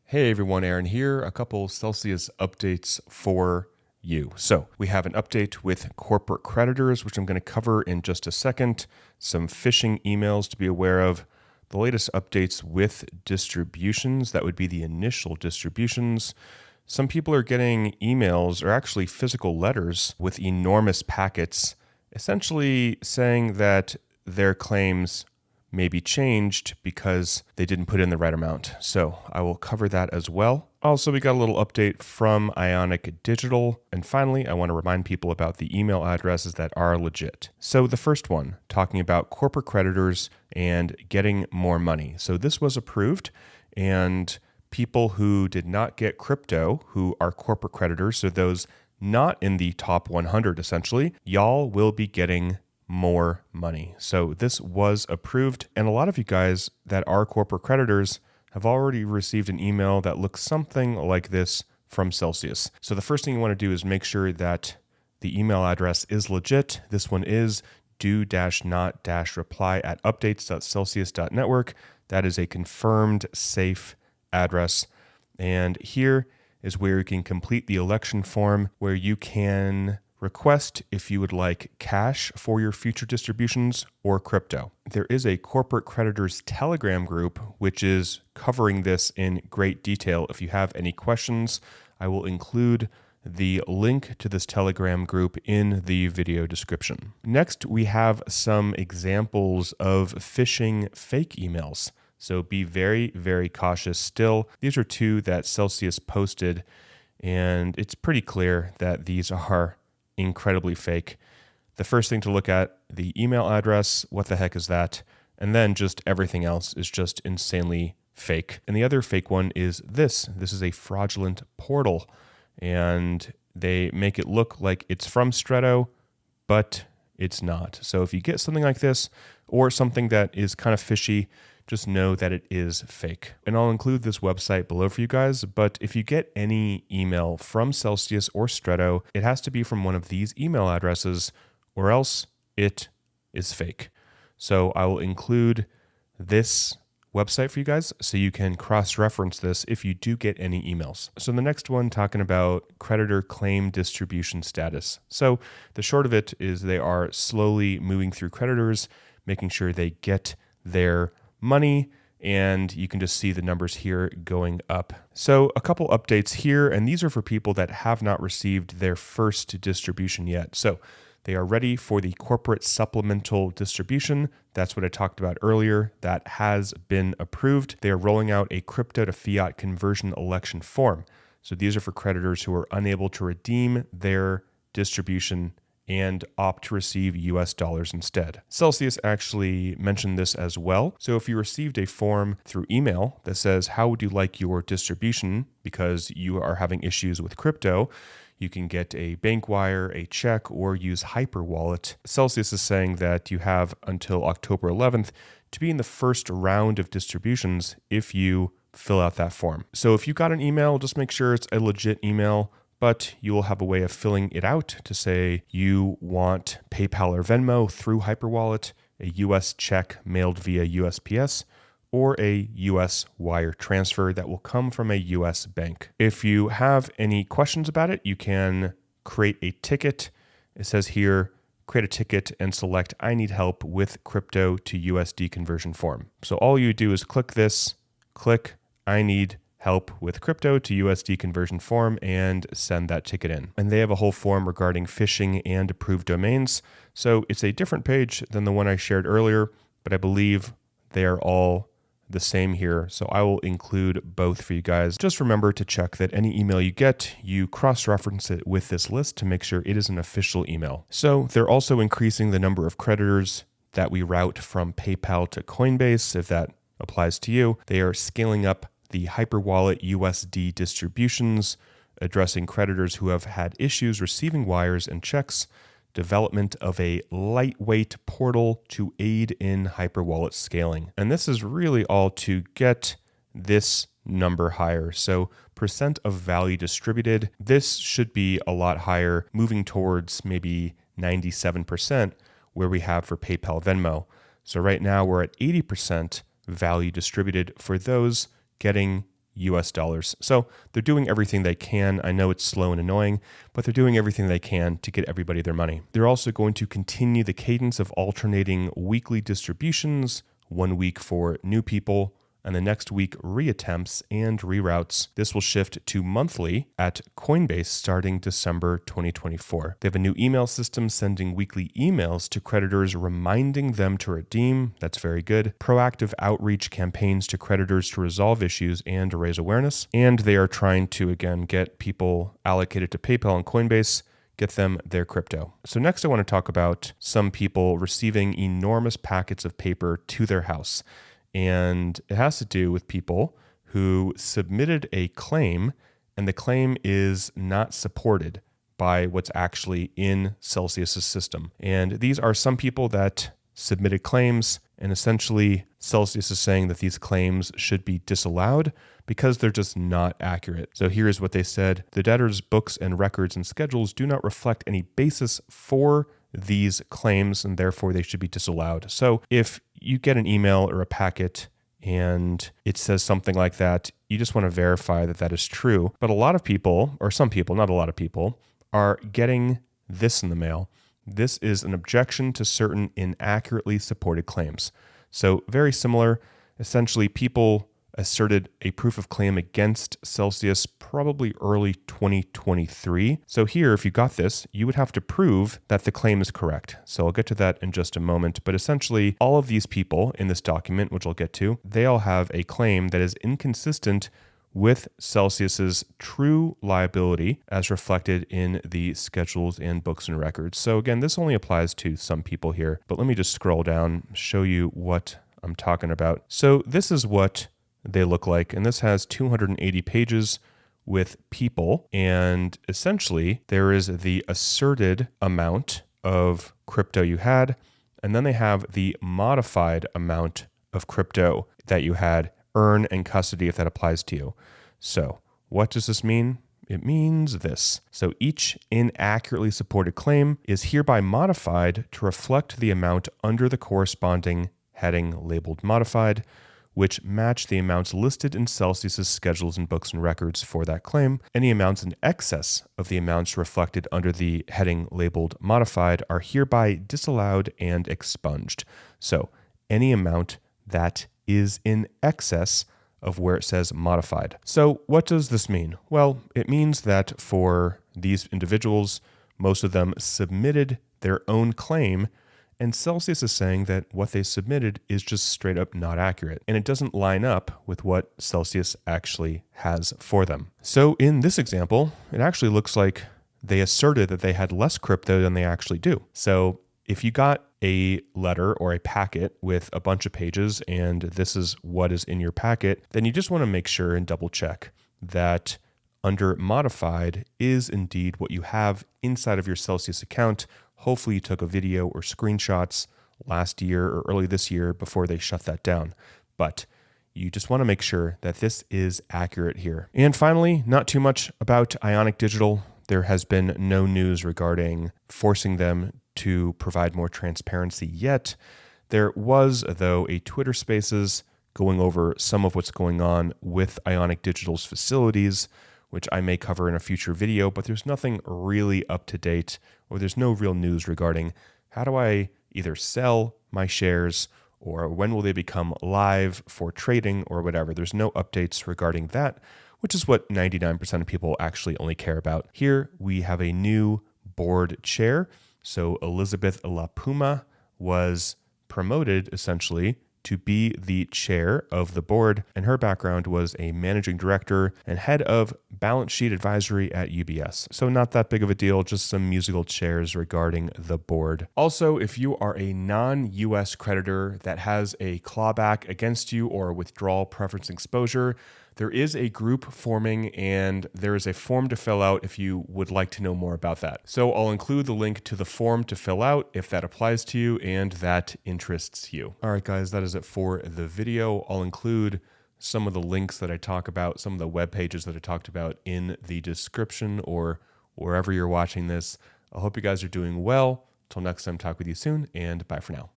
Hey everyone, Aaron here. A couple Celsius updates for you. So we have an update with corporate creditors, which I'm going to cover in just a second. Some phishing emails to be aware of. The latest updates with distributions, that would be the initial distributions. Some people are getting emails or actually physical letters with enormous packets, essentially saying that their claims may be changed because they didn't put in the right amount. So I will cover that as well. Also, we got a little update from Ionic Digital. And finally, I want to remind people about the email addresses that are legit. So the first one, talking about corporate creditors and getting more money. So this was approved, and people who did not get crypto, who are corporate creditors, so those not in the top 100 essentially, y'all will be getting more money. So this was approved, and a lot of you guys that are corporate creditors have already received an email that looks something like this from Celsius. So the first thing you want to do is make sure that the email address is legit. This one is do-not-reply@updates.celsius.network. That is a confirmed safe address. And here is where you can complete the election form, where you can request if you would like cash for your future distributions or crypto. There is a corporate creditors Telegram group, which is covering this in great detail. If you have any questions, I will include the link to this Telegram group in the video description. Next, we have some examples of phishing fake emails. So be very, very cautious still. These are two that Celsius posted, and it's pretty clear that these are incredibly fake. The first thing to look at, the email address, what the heck is that? And then just everything else is just insanely fake. And the other fake one is this. This is a fraudulent portal, and they make it look like it's from Stretto, but it's not. So if you get something like this or something that is kind of fishy, just know that it is fake. And I'll include this website below for you guys, but if you get any email from Celsius or Stretto, it has to be from one of these email addresses, or else it is fake. So I will include this website for you guys so you can cross-reference this if you do get any emails. So the next one, talking about creditor claim distribution status. So the short of it is they are slowly moving through creditors, making sure they get their money, and you can just see the numbers here going up. So a couple updates here, and these are for people that have not received their first distribution yet. So they are ready for the corporate supplemental distribution. That's what I talked about earlier. That has been approved. They are rolling out a crypto to fiat conversion election form. So these are for creditors who are unable to redeem their distribution and opt to receive US dollars instead. Celsius actually mentioned this as well. So if you received a form through email that says, how would you like your distribution because you are having issues with crypto, you can get a bank wire, a check, or use Hyperwallet. Celsius is saying that you have until October 11th to be in the first round of distributions if you fill out that form. So if you got an email, just make sure it's a legit email, but you will have a way of filling it out to say you want PayPal or Venmo through Hyperwallet, a US check mailed via USPS, or a US wire transfer that will come from a US bank. If you have any questions about it, you can create a ticket. It says here, create a ticket and select I need help with crypto to USD conversion form. So all you do is click this, click I need help with crypto to USD conversion form, and send that ticket in. And they have a whole form regarding phishing and approved domains. So it's a different page than the one I shared earlier, but I believe they are all the same here. So I will include both for you guys. Just remember to check that any email you get, you cross-reference it with this list to make sure it is an official email. So they're also increasing the number of creditors that we route from PayPal to Coinbase, if that applies to you. They are scaling up the Hyperwallet USD distributions, addressing creditors who have had issues receiving wires and checks, development of a lightweight portal to aid in Hyperwallet scaling. And this is really all to get this number higher. So percent of value distributed, this should be a lot higher, moving towards maybe 97% where we have for PayPal Venmo. So right now we're at 80% value distributed for those getting US dollars. So they're doing everything they can. I know it's slow and annoying, but they're doing everything they can to get everybody their money. They're also going to continue the cadence of alternating weekly distributions, 1 week for new people, and the next week reattempts and reroutes. This will shift to monthly at Coinbase starting December 2024. They have a new email system sending weekly emails to creditors reminding them to redeem. That's very good. Proactive outreach campaigns to creditors to resolve issues and to raise awareness. And they are trying to, again, get people allocated to PayPal and Coinbase, get them their crypto. So next I want to talk about some people receiving enormous packets of paper to their house. And it has to do with people who submitted a claim and the claim is not supported by what's actually in Celsius's system. And these are some people that submitted claims, and essentially Celsius is saying that these claims should be disallowed because they're just not accurate. So here's what they said. The debtor's books and records and schedules do not reflect any basis for these claims, and therefore they should be disallowed. So if you get an email or a packet and it says something like that, you just want to verify that that is true. But a lot of people, or some people, not a lot of people, are getting this in the mail. This is an objection to certain inaccurately supported claims. So very similar. Essentially, people asserted a proof of claim against Celsius probably early 2023. So here, if you got this, you would have to prove that the claim is correct. So I'll get to that in just a moment. But essentially, all of these people in this document, which I'll get to, they all have a claim that is inconsistent with Celsius's true liability as reflected in the schedules and books and records. So again, this only applies to some people here, but let me just scroll down, show you what I'm talking about. So this is what they look like, and this has 280 pages with people, and essentially there is the asserted amount of crypto you had, and then they have the modified amount of crypto that you had, earn and custody if that applies to you. So what does this mean? It means this. So each inaccurately supported claim is hereby modified to reflect the amount under the corresponding heading labeled modified, which match the amounts listed in Celsius's schedules and books and records for that claim. Any amounts in excess of the amounts reflected under the heading labeled modified are hereby disallowed and expunged. So any amount that is in excess of where it says modified. So what does this mean? Well, it means that for these individuals, most of them submitted their own claim, and Celsius is saying that what they submitted is just straight up not accurate, and it doesn't line up with what Celsius actually has for them. So in this example, it actually looks like they asserted that they had less crypto than they actually do. So if you got a letter or a packet with a bunch of pages and this is what is in your packet, then you just want to make sure and double check that under modified is indeed what you have inside of your Celsius account. Hopefully you took a video or screenshots last year or early this year before they shut that down. But you just want to make sure that this is accurate here. And finally, not too much about Ionic Digital. There has been no news regarding forcing them to provide more transparency yet. There was, though, a Twitter Spaces going over some of what's going on with Ionic Digital's facilities, which I may cover in a future video, but there's nothing really up to date, or there's no real news regarding how do I either sell my shares or when will they become live for trading or whatever. There's no updates regarding that, which is what 99% of people actually only care about. Here we have a new board chair. So Elizabeth LaPuma was promoted essentially to be the chair of the board, and her background was a managing director and head of balance sheet advisory at UBS. So not that big of a deal, just some musical chairs regarding the board. Also, if you are a non-US creditor that has a clawback against you or withdrawal preference exposure, there is a group forming and there is a form to fill out if you would like to know more about that. So I'll include the link to the form to fill out if that applies to you and that interests you. All right, guys, that is it for the video. I'll include some of the links that I talk about, some of the web pages that I talked about in the description or wherever you're watching this. I hope you guys are doing well. Till next time, talk with you soon, and bye for now.